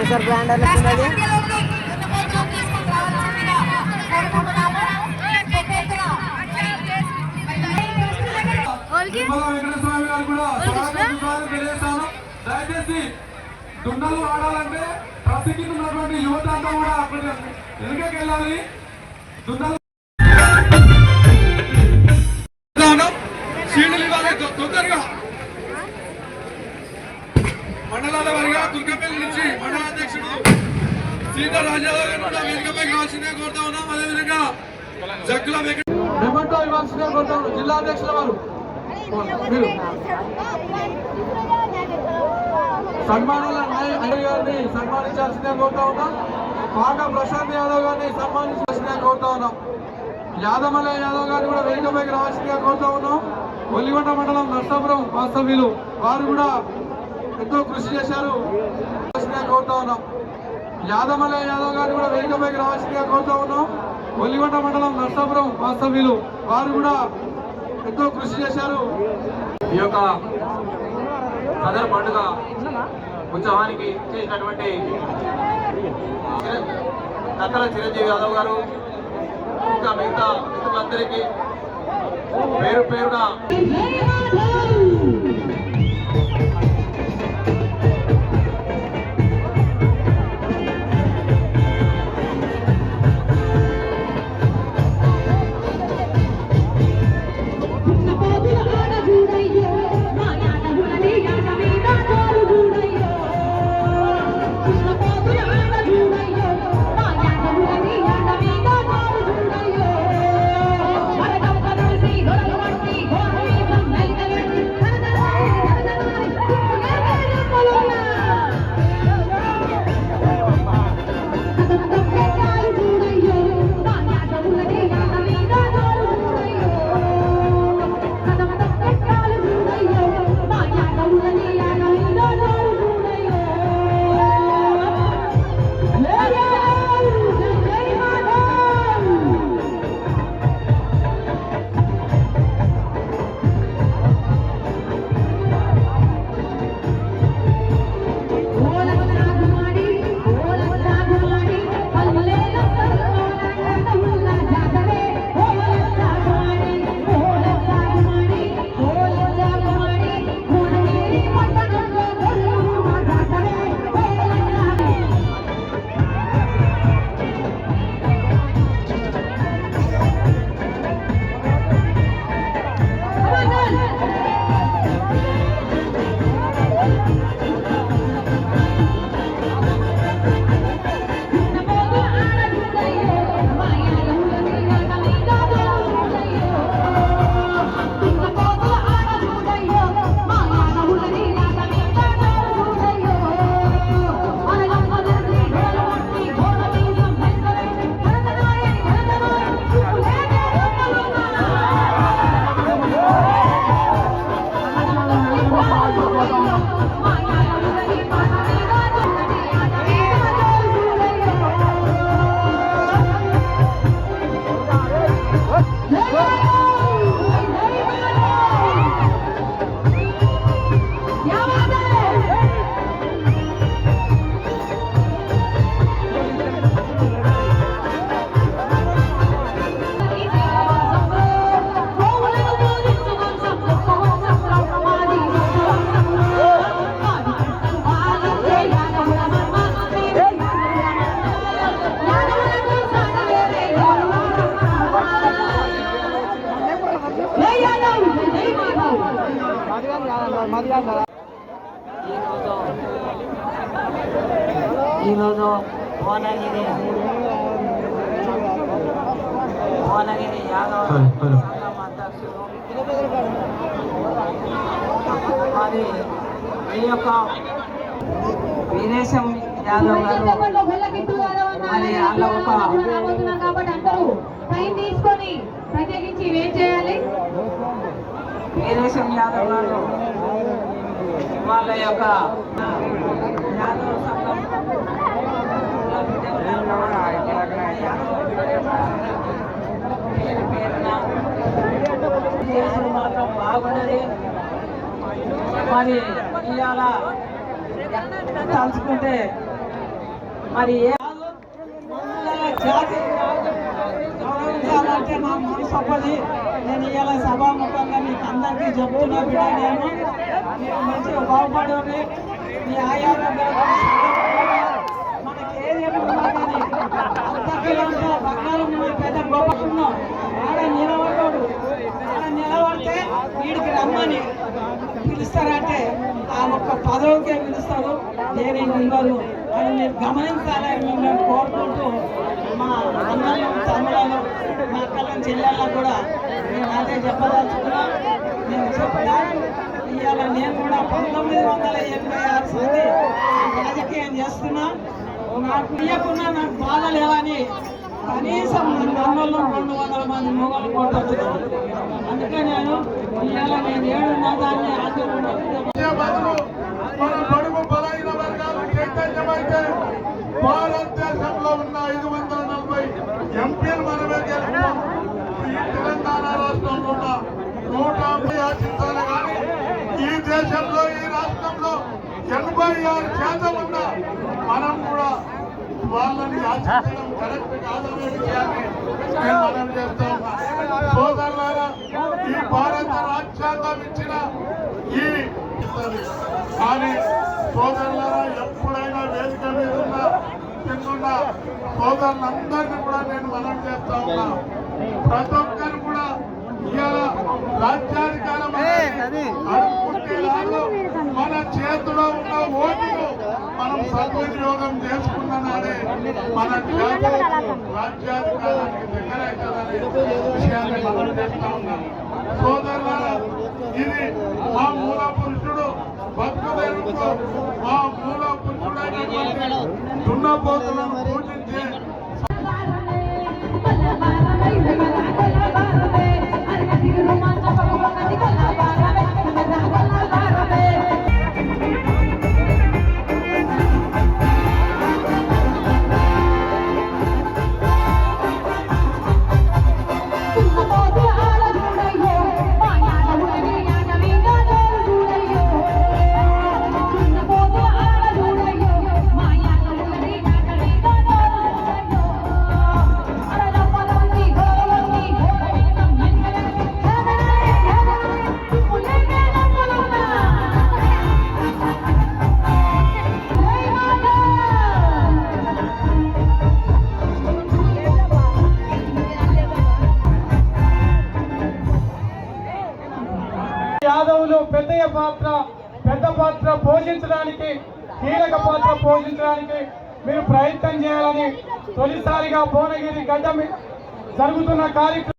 Sir brand అనుకున్నది. దయచేసి దుండలు ఆడాలంటే ప్రసిద్ధికి ఉన్నటువంటి యువత అంతా కూడా వెనుకకి వెళ్ళాలి. దుండలు సీడలు ఇవ్వాలి తొందరగా. మండలాల వారిగా దుర్గపల్లి నుంచి మండలాధ్యక్షుడు సీతారాజారావు గారు వేదికపై కావాల్సిందే కోరుతా ఉన్నాం. అదేవిధంగా జగ్గుల మెమెంటో ఇవ్వాల్సిందే కోరుతా ఉన్నాం. జిల్లా అధ్యక్షుల వారు మీరు సన్మానాల అయ్య గారిని సన్మానించాల్సిందే కోరుతా ఉన్నాం. పాక ప్రశాంత్ యాదవ్ గారిని సన్మానించాల్సిందే కోరుతా ఉన్నాం. యాదమలయ్య యాదవ్ గారిని కూడా వేదికపైకి రావాల్సిందిగా కోరుతా ఉన్నాం. ఒల్లిగొండ మండలం నర్సాపురం వాస్తవ్యులు వారు కూడా ఎంతో కృషి చేశారు, కోరుతా ఉన్నాం. యాదమలయ్య యాదవ్ గారిని కూడా వేదికపైకి రావాల్సిందిగా కోరుతా ఉన్నాం. ఒల్లిగొండ మండలం నర్సాపురం వాస్తవ్యులు వారు కూడా ఎంతో కృషి చేశారు. ఈ యొక్క సదర్ పండుగ ఉత్సవానికి చేసినటువంటి నక్కల చిరంజీవి యాదవ్ గారు ఇంకా మిగతా మిత్రులందరికీ పేరు పేరున ఈరోజు భువనగిరి యాదవ్ అధ్యక్షుడు మరి ఈ యొక్క వీరేశం యాదవ్ గారు మరి వాళ్ళ ఒక కాబట్టి అందరూ టైం తీసుకొని ప్రత్యేకించి ఏం చేయాలి. వీరేశం యాదవ్ గారు వాళ్ళ యొక్క యాదవ్ సంఘం మాత్రం బాగున్నది. మరి ఇవాళ తలుచుకుంటే మరి జాతి గౌరవించాలంటే నా మనసు ఒప్పది. నేను ఇవాళ సభాముఖంగా మీకు అందరికీ చెప్తున్నా బిడ్డ, నేను మీరు మంచిగా బాగుపడండి. మీ ఆయారోగ్యాలు మనకి ఏది ఉన్నా కానీ అంతకిలో బంగారం పెద్ద గొప్పకున్నాం. ఆడ నిలబడ్డాడు, ఆడ నిలబడితే వీడికి రమ్మని పిలుస్తారంటే ఆ ఒక్క పదవికే పిలుస్తారు, దేని ఉండదు అని మీరు గమనించాలని మిమ్మల్ని కోరుకుంటూ మా అన్నలు తమ్ముళ్ళు మా అక్కలను చెల్లెళ్ళకు కూడా నేను అదే చెప్పదలుచుకున్నా. నేను చెప్తా ఇవాళ నేను కూడా 1986 సంది రాజకీయం చేస్తున్నా. నాకు ఇయ్యకున్నా నాకు బాధ లేవని కనీసం మండలంలో 200 మంది మొగలు కొట్టొచ్చున్నాను. అందుకే నేను ఇవాళ నేను 7 దాన్ని మన బడుగు బలైన వర్గాలు చైతన్యమైతే భారతదేశంలో ఉన్న 540 ఎంపీలు మనమే గెలుపుతాం. ఈ తెలంగాణ రాష్ట్రంలో ఉన్న 150 ఆశించాలి కానీ ఈ దేశంలో ఈ రాష్ట్రంలో 86% ఉన్న మనం కూడా వాళ్ళని ఆశించడం కరెక్ట్ కాదనే విషయాన్ని నేను మనం చేస్తా ఉన్నా. సోదరులారా, ఈ భారత రాజ్యాంగం ఇచ్చిన ఈ కానీ సోదరులారా, ఎప్పుడైనా వేదిక మీద ఉన్న కింద సోదరులందరినీ కూడా నేను మనం చేస్తా ఉన్నా. ప్రతి ఒక్కరు కూడా ఇవాళ రాజ్యాధికారం అడుగుకుంటేలాగా మన చేతిలో ఉన్న ఓటును మనం సద్వినియోగం చేసుకున్న నాడే మన రాజ్యాధికారానికి దగ్గర అవుతుందనే విషయాన్ని మనం చేస్తా ఉన్నాం. సోదరులారా, ఇది మా మూల పురుషుడు భక్తులకు మా మూల పురుషుడైనటువంటి దున్నపోతులను పూజించే యాదవులు పెద్ద పాత్ర పోషించడానికి, కీలక పాత్ర పోషించడానికి మీరు ప్రయత్నం చేయాలని తొలిసారిగా భువనగిరి గడ్డ జరుగుతున్న కార్యక్రమం